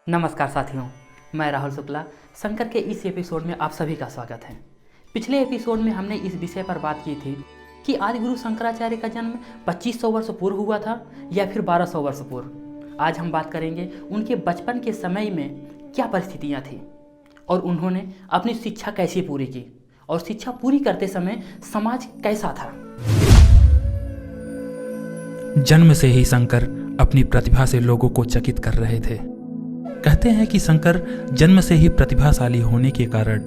नमस्कार साथियों, मैं राहुल शुक्ला। शंकर के इस एपिसोड में आप सभी का स्वागत है। पिछले एपिसोड में हमने इस विषय पर बात की थी कि आदिगुरु शंकराचार्य का जन्म 2500 वर्ष पूर्व हुआ था या फिर 1200 वर्ष पूर्व। आज हम बात करेंगे उनके बचपन के समय में क्या परिस्थितियाँ थी और उन्होंने अपनी शिक्षा कैसे पूरी की और शिक्षा पूरी करते समय समाज कैसा था। जन्म से ही शंकर अपनी प्रतिभा से लोगों को चकित कर रहे थे। कहते हैं कि शंकर जन्म से ही प्रतिभाशाली होने के कारण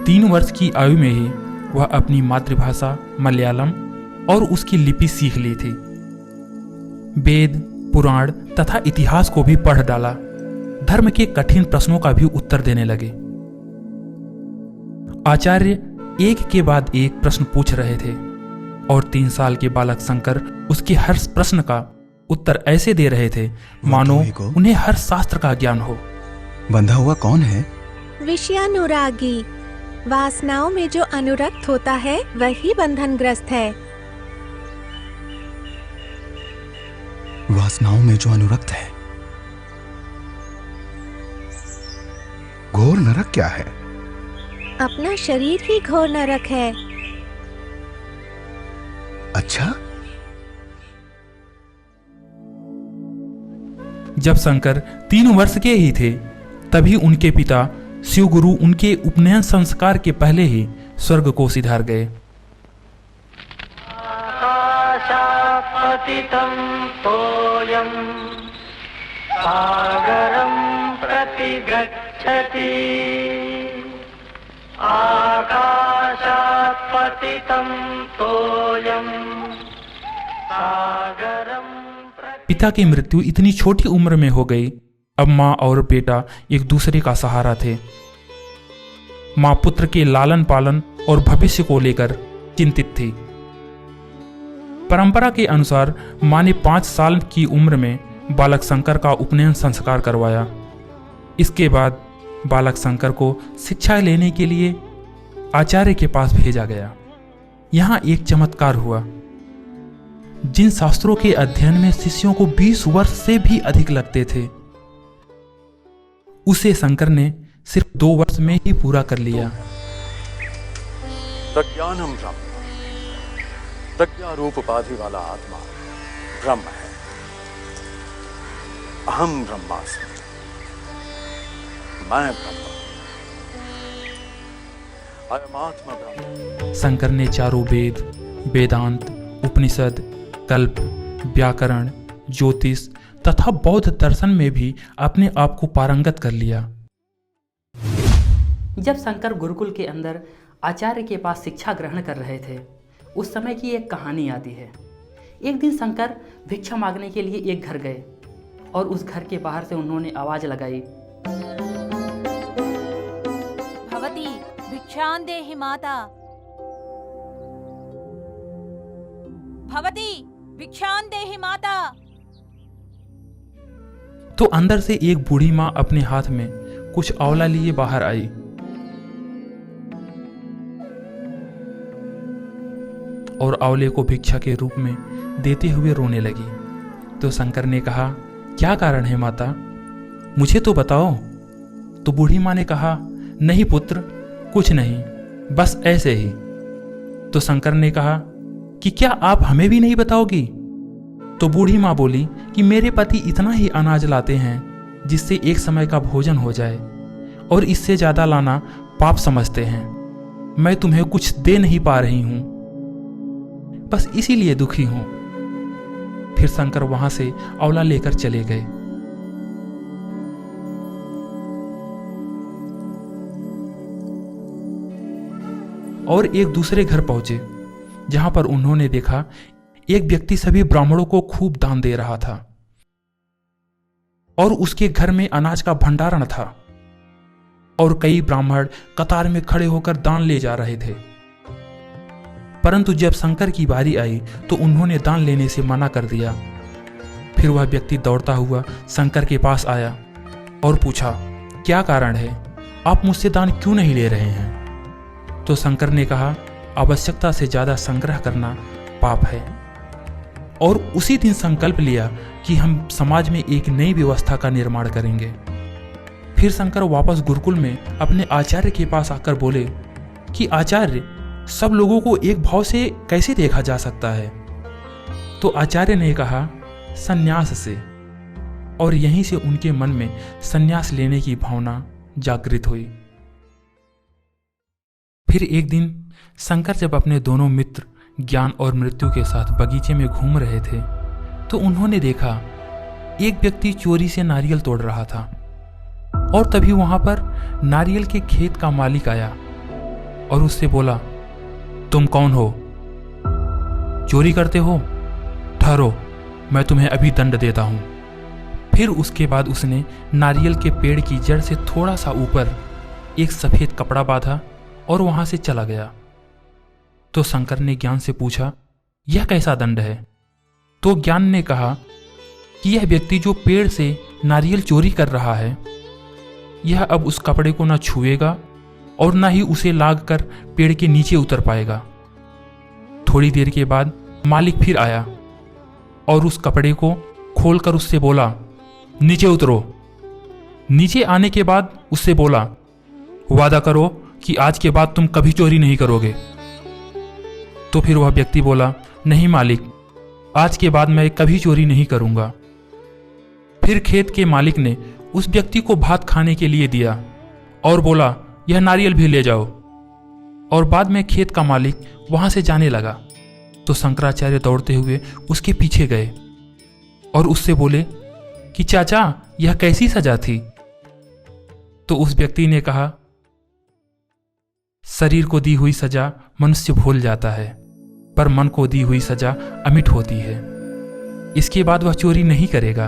3 वर्ष की आयु में ही वह अपनी मातृभाषा मलयालम और उसकी लिपि सीख ली थी। वेद, पुराण तथा इतिहास को भी पढ़ डाला। धर्म के कठिन प्रश्नों का भी उत्तर देने लगे। आचार्य एक के बाद एक प्रश्न पूछ रहे थे और 3 साल के बालक शंकर उसके हर प्रश्न का उत्तर ऐसे दे रहे थे मानो उन्हें हर शास्त्र का ज्ञान हो। बंधा हुआ कौन है? विषयानुरागी। वासनाओं में जो अनुरक्त होता है वही बंधनग्रस्त है। वासनाओं में जो अनुरक्त है। घोर नरक क्या है? अपना शरीर ही घोर नरक है। अच्छा, जब शंकर 3 वर्ष के ही थे तभी उनके पिता शिव गुरु उनके उपनयन संस्कार के पहले ही स्वर्ग को सिधार गए। आकाशात्पतितं तोयं सागरं प्रति गच्छति। आकाशात्पतितं तोयं सागरं। पिता की मृत्यु इतनी छोटी उम्र में हो गई। अब माँ और बेटा एक दूसरे का सहारा थे। माँ पुत्र के लालन पालन और भविष्य को लेकर चिंतित थी। परंपरा के अनुसार माँ ने 5 साल की उम्र में बालक शंकर का उपनयन संस्कार करवाया। इसके बाद बालक शंकर को शिक्षा लेने के लिए आचार्य के पास भेजा गया। यहाँ एक चमत्कार हुआ। जिन शास्त्रों के अध्ययन में शिष्यों को 20 वर्ष से भी अधिक लगते थे उसे शंकर ने सिर्फ 2 वर्ष में ही पूरा कर लिया। प्रज्ञानम ब्रह्म, प्रज्ञा रूप उपाधि वाला आत्मा ब्रह्म है। अहम ब्रह्मास्मि, मैं ब्रह्म, अयमात्मा ब्रह्म। शंकर ने चारों वेद, वेदांत, उपनिषद, कल्प, व्याकरण, ज्योतिष तथा बौद्ध दर्शन में भी अपने आप को पारंगत कर लिया। जब शंकर गुरुकुल के अंदर आचार्य के पास शिक्षा ग्रहण कर रहे थे उस समय की एक कहानी आती है। एक दिन शंकर भिक्षा मांगने के लिए एक घर गए और उस घर के बाहर से उन्होंने आवाज लगाई, भवती भिक्षां देहि माता, भवती भिक्षां देहि माता। तो अंदर से एक बूढ़ी माँ अपने हाथ में कुछ आंवला लिए बाहर आई। और आंवले को भिक्षा के रूप में देते हुए रोने लगी। तो शंकर ने कहा, क्या कारण है माता, मुझे तो बताओ। तो बूढ़ी माँ ने कहा, नहीं पुत्र, कुछ नहीं, बस ऐसे ही। तो शंकर ने कहा कि क्या आप हमें भी नहीं बताओगी? तो बूढ़ी माँ बोली कि मेरे पति इतना ही अनाज लाते हैं जिससे एक समय का भोजन हो जाए और इससे ज्यादा लाना पाप समझते हैं। मैं तुम्हें कुछ दे नहीं पा रही हूं, बस इसीलिए दुखी हूं। फिर शंकर वहां से आंवला लेकर चले गए। और एक दूसरे घर पहुंचे जहां पर उन्होंने देखा एक व्यक्ति सभी ब्राह्मणों को खूब दान दे रहा था और उसके घर में अनाज का भंडारण था और कई ब्राह्मण कतार में खड़े होकर दान ले जा रहे थे। परंतु जब शंकर की बारी आई तो उन्होंने दान लेने से मना कर दिया। फिर वह व्यक्ति दौड़ता हुआ शंकर के पास आया और पूछा, क्या कारण है, आप मुझसे दान क्यों नहीं ले रहे हैं? तो शंकर ने कहा, आवश्यकता से ज्यादा संग्रह करना पाप है। और उसी दिन संकल्प लिया कि हम समाज में एक नई व्यवस्था का निर्माण करेंगे। फिर शंकर वापस गुरुकुल में अपने आचार्य के पास आकर बोले कि आचार्य, सब लोगों को एक भाव से कैसे देखा जा सकता है? तो आचार्य ने कहा, संन्यास से। और यहीं से उनके मन में संन्यास लेने की भावना जागृत हुई। फिर एक दिन शंकर जब अपने दोनों मित्र ज्ञान और मृत्यु के साथ बगीचे में घूम रहे थे तो उन्होंने देखा एक व्यक्ति चोरी से नारियल तोड़ रहा था। और तभी वहां पर नारियल के खेत का मालिक आया और उससे बोला, तुम कौन हो? चोरी करते हो? ठहरो, मैं तुम्हें अभी दंड देता हूं। फिर उसके बाद उसने नारियल के पेड़ की जड़ से थोड़ा सा ऊपर एक सफेद कपड़ा बांधा और वहां से चला गया। तो शंकर ने ज्ञान से पूछा, यह कैसा दंड है? तो ज्ञान ने कहा कि यह व्यक्ति जो पेड़ से नारियल चोरी कर रहा है, यह अब उस कपड़े को न छुएगा और न ही उसे लाग कर पेड़ के नीचे उतर पाएगा। थोड़ी देर के बाद मालिक फिर आया और उस कपड़े को खोलकर उससे बोला, नीचे उतरो। नीचे आने के बाद उससे बोला, वादा करो कि आज के बाद तुम कभी चोरी नहीं करोगे। तो फिर वह व्यक्ति बोला, नहीं मालिक, आज के बाद मैं कभी चोरी नहीं करूंगा। फिर खेत के मालिक ने उस व्यक्ति को भात खाने के लिए दिया और बोला, यह नारियल भी ले जाओ। और बाद में खेत का मालिक वहां से जाने लगा तो शंकराचार्य दौड़ते हुए उसके पीछे गए और उससे बोले कि चाचा, यह कैसी सजा थी? तो उस व्यक्ति ने कहा, शरीर को दी हुई सजा मनुष्य भूल जाता है, पर मन को दी हुई सजा अमिट होती है। इसके बाद वह चोरी नहीं करेगा।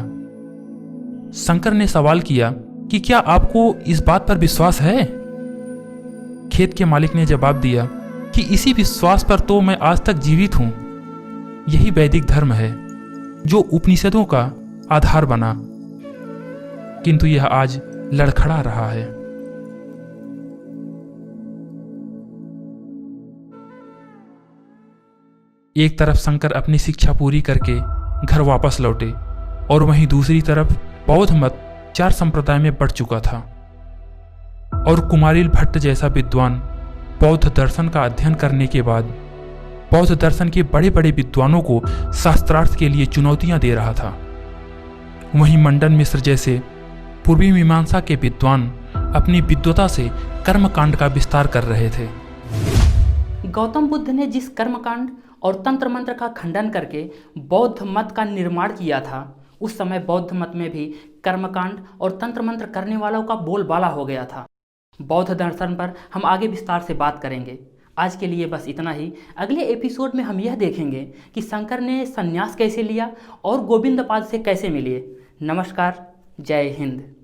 शंकर ने सवाल किया कि क्या आपको इस बात पर विश्वास है? खेत के मालिक ने जवाब दिया कि इसी विश्वास पर तो मैं आज तक जीवित हूं। यही वैदिक धर्म है जो उपनिषदों का आधार बना, किंतु यह आज लड़खड़ा रहा है। एक तरफ शंकर अपनी शिक्षा पूरी करके घर वापस लौटे और वहीं दूसरी तरफ बौद्ध मत 4 संप्रदाय में बढ़ चुका था और कुमारिल भट्ट जैसा विद्वान बौद्ध दर्शन का अध्ययन करने के बाद बौद्ध दर्शन के बड़े बड़े विद्वानों को शास्त्रार्थ के लिए चुनौतियां दे रहा था। वहीं मंडन मिश्र जैसे पूर्वी मीमांसा के विद्वान अपनी विद्वता से कर्मकांड का विस्तार कर रहे थे। गौतम बुद्ध ने जिस कर्मकांड और तंत्र मंत्र का खंडन करके बौद्ध मत का निर्माण किया था, उस समय बौद्ध मत में भी कर्मकांड और तंत्र मंत्र करने वालों का बोलबाला हो गया था। बौद्ध दर्शन पर हम आगे विस्तार से बात करेंगे। आज के लिए बस इतना ही। अगले एपिसोड में हम यह देखेंगे कि शंकर ने संन्यास कैसे लिया और गोविंद पाद से कैसे मिले। नमस्कार, जय हिंद।